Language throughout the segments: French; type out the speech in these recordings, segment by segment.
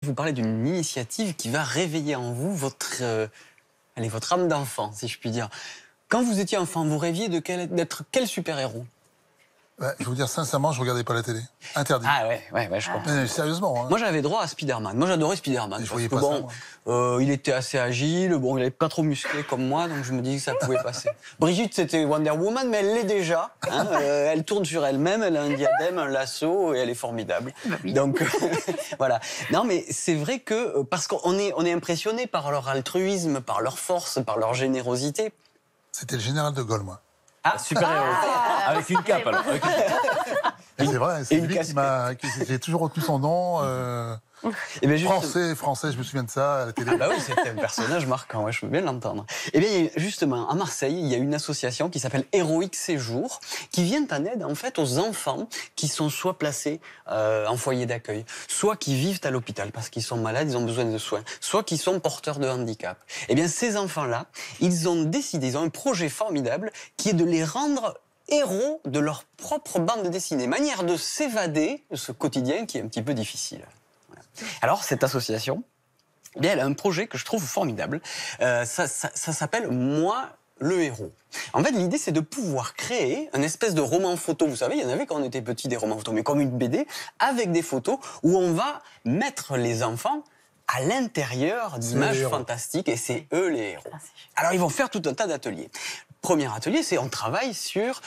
vous parler d'une initiative qui va réveiller en vous votre âme d'enfant, si je puis dire. Quand vous étiez enfant, vous rêviez d'être quel super-héros? Je vais vous dire sincèrement, je regardais pas la télé. Interdit. Ah ouais, je comprends. Mais sérieusement. Hein. Moi, j'avais droit à Spider-Man. Moi, j'adorais Spider-Man. Je voyais parce pas que, bon, il était assez agile. Bon, il avait pas trop musclé comme moi, donc je me dis que ça pouvait passer. Brigitte, c'était Wonder Woman, mais elle l'est déjà. Hein, elle tourne sur elle-même, elle a un diadème, un lasso, et elle est formidable. Oui. Donc, voilà. Non, mais c'est vrai que, parce qu'on est impressionné par leur altruisme, par leur force, par leur générosité. C'était le général de Gaulle, moi. Ah, super-héros. Avec une cape, alors. C'est vrai, c'est lui qui m'a... J'ai toujours retenu son nom. Et bien Français, je me souviens de ça à la télé. Ah bah oui, c'était un personnage marquant, ouais, je veux bien l'entendre. Et bien justement, à Marseille, il y a une association qui s'appelle Héroïque Séjour, qui vient en aide en fait aux enfants qui sont soit placés en foyer d'accueil, soit qui vivent à l'hôpital parce qu'ils sont malades, ils ont besoin de soins, soit qui sont porteurs de handicap. Et bien ces enfants-là, ils ont un projet formidable qui est de les rendre héros de leur propre bande dessinée, manière de s'évader de ce quotidien qui est un petit peu difficile. Alors, cette association, eh bien, elle a un projet que je trouve formidable. Ça s'appelle « Moi, le héros ». En fait, l'idée, c'est de pouvoir créer un espèce de roman photo. Vous savez, il y en avait quand on était petit, des romans photos, mais comme une BD, avec des photos, où on va mettre les enfants à l'intérieur d'images fantastiques, et c'est eux les héros. Alors, ils vont faire tout un tas d'ateliers. Premier atelier, c'est on travaille sur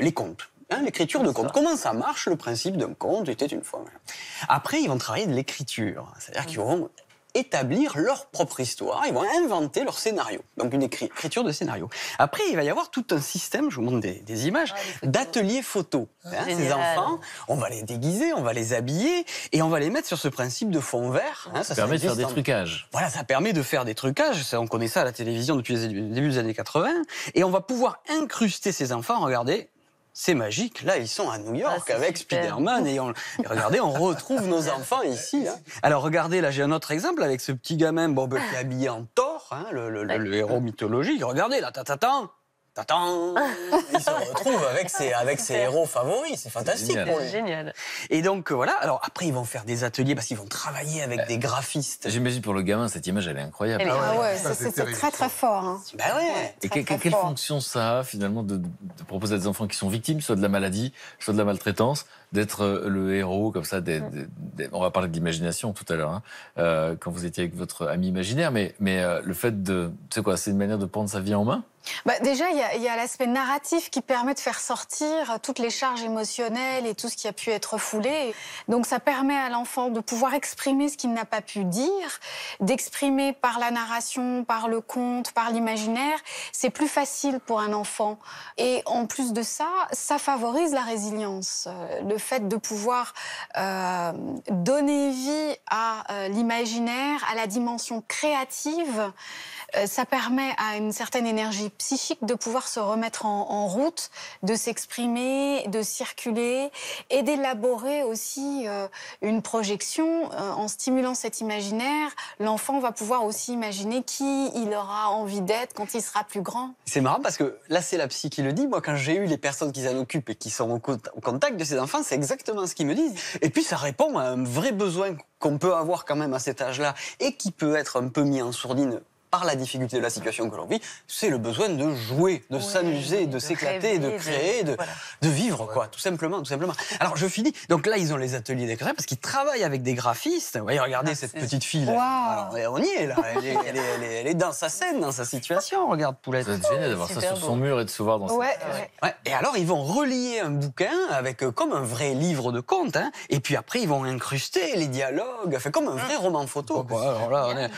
les contes. Hein, l'écriture de contes. Comment ça marche, le principe d'un conte était une fois. Après, ils vont travailler de l'écriture. C'est-à-dire qu'ils vont établir leur propre histoire. Ils vont inventer leur scénario. Donc, une écriture de scénario. Après, il va y avoir tout un système, je vous montre des images, d'ateliers photos. Hein, ces enfants, on va les déguiser, on va les habiller et on va les mettre sur ce principe de fond vert. Hein, ça permet de faire des trucages. Voilà, ça permet de faire des trucages. On connaît ça à la télévision depuis le début des années 80. Et on va pouvoir incruster ces enfants, regardez. C'est magique, là ils sont à New York avec Spider-Man et regardez, on retrouve nos enfants ici. Hein. Alors regardez, là j'ai un autre exemple avec ce petit gamin Bob qui est habillé en Thor, hein, le héros mythologique. Regardez là, tatan. Il se retrouve avec ses héros favoris, c'est fantastique. C'est génial. Et donc voilà, alors après ils vont faire des ateliers parce qu'ils vont travailler avec des graphistes. J'imagine pour le gamin, cette image elle est incroyable. Ah ouais, c'est très très fort. Hein. Bah ouais. Et quelle fonction ça a finalement de proposer à des enfants qui sont victimes, soit de la maladie, soit de la maltraitance, d'être le héros comme ça, on va parler de l'imagination tout à l'heure, hein, quand vous étiez avec votre ami imaginaire, mais le fait de, c'est quoi, c'est une manière de prendre sa vie en main? Déjà, il y a l'aspect narratif qui permet de faire sortir toutes les charges émotionnelles et tout ce qui a pu être foulé. Donc ça permet à l'enfant de pouvoir exprimer ce qu'il n'a pas pu dire, d'exprimer par la narration, par le conte, par l'imaginaire. C'est plus facile pour un enfant. Et en plus de ça, ça favorise la résilience. Le fait de pouvoir donner vie à l'imaginaire, à la dimension créative, ça permet à une certaine énergie psychique de pouvoir se remettre en route, de s'exprimer, de circuler et d'élaborer aussi une projection. En stimulant cet imaginaire, l'enfant va pouvoir aussi imaginer qui il aura envie d'être quand il sera plus grand. C'est marrant parce que là, c'est la psy qui le dit. Moi, quand j'ai eu les personnes qui s'en occupent et qui sont au contact de ces enfants, c'est exactement ce qu'ils me disent. Et puis, ça répond à un vrai besoin qu'on peut avoir quand même à cet âge-là et qui peut être un peu mis en sourdine par la difficulté de la situation que l'on vit, c'est le besoin de jouer, de s'amuser, de s'éclater, de créer, de vivre, quoi, tout simplement. Alors, je finis. Donc là, ils ont les ateliers d'écriture parce qu'ils travaillent avec des graphistes. Vous voyez, regardez cette petite fille. Alors, on y est, là. Elle est dans sa scène, dans sa situation. Regarde, Poulette. Ça va être génial d'avoir ça sur son mur et de se voir dans Ouais. Et alors, ils vont relier un bouquin avec comme un vrai livre de contes. Hein, et puis après, ils vont incruster les dialogues. Fait comme un vrai roman photo, quoi. Alors là, on est...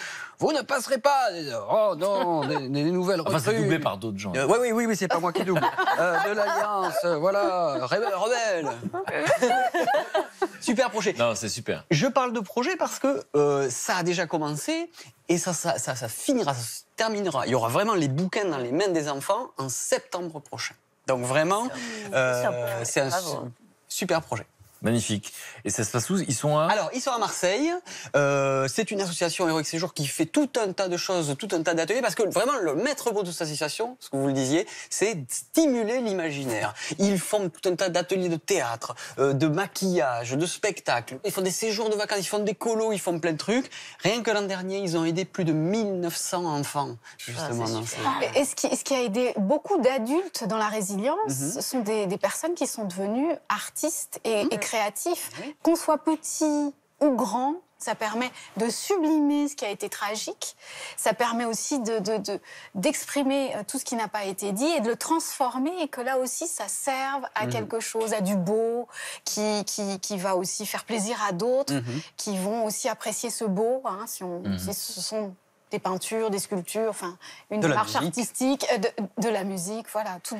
Vous ne passerez pas. Oh non, des nouvelles recrues. Enfin, c'est doublé par d'autres gens. Oui, c'est pas moi qui double. De l'Alliance, voilà, rebelle. Super projet. Non, c'est super. Je parle de projet parce que ça a déjà commencé et ça finira, ça se terminera. Il y aura vraiment les bouquins dans les mains des enfants en septembre prochain. Donc vraiment, c'est un super projet. Magnifique. Et ça se passe où? Ils sont à... Alors, ils sont à Marseille. C'est une association Héroïque Séjour qui fait tout un tas de choses, tout un tas d'ateliers, parce que vraiment, le maître mot de cette association, ce que vous le disiez, c'est stimuler l'imaginaire. Ils font tout un tas d'ateliers de théâtre, de maquillage, de spectacles. Ils font des séjours de vacances, ils font des colos, ils font plein de trucs. Rien que l'an dernier, ils ont aidé plus de 1900 enfants, justement. Et ce qui a aidé beaucoup d'adultes dans la résilience, ce sont des personnes qui sont devenues artistes et créatifs. Qu'on soit petit ou grand, ça permet de sublimer ce qui a été tragique. Ça permet aussi d'exprimer tout ce qui n'a pas été dit et de le transformer, et que là aussi, ça serve à quelque chose, à du beau, qui va aussi faire plaisir à d'autres, qui vont aussi apprécier ce beau, hein, si ce sont des peintures, des sculptures, enfin, une démarche artistique, de la musique, voilà. Tout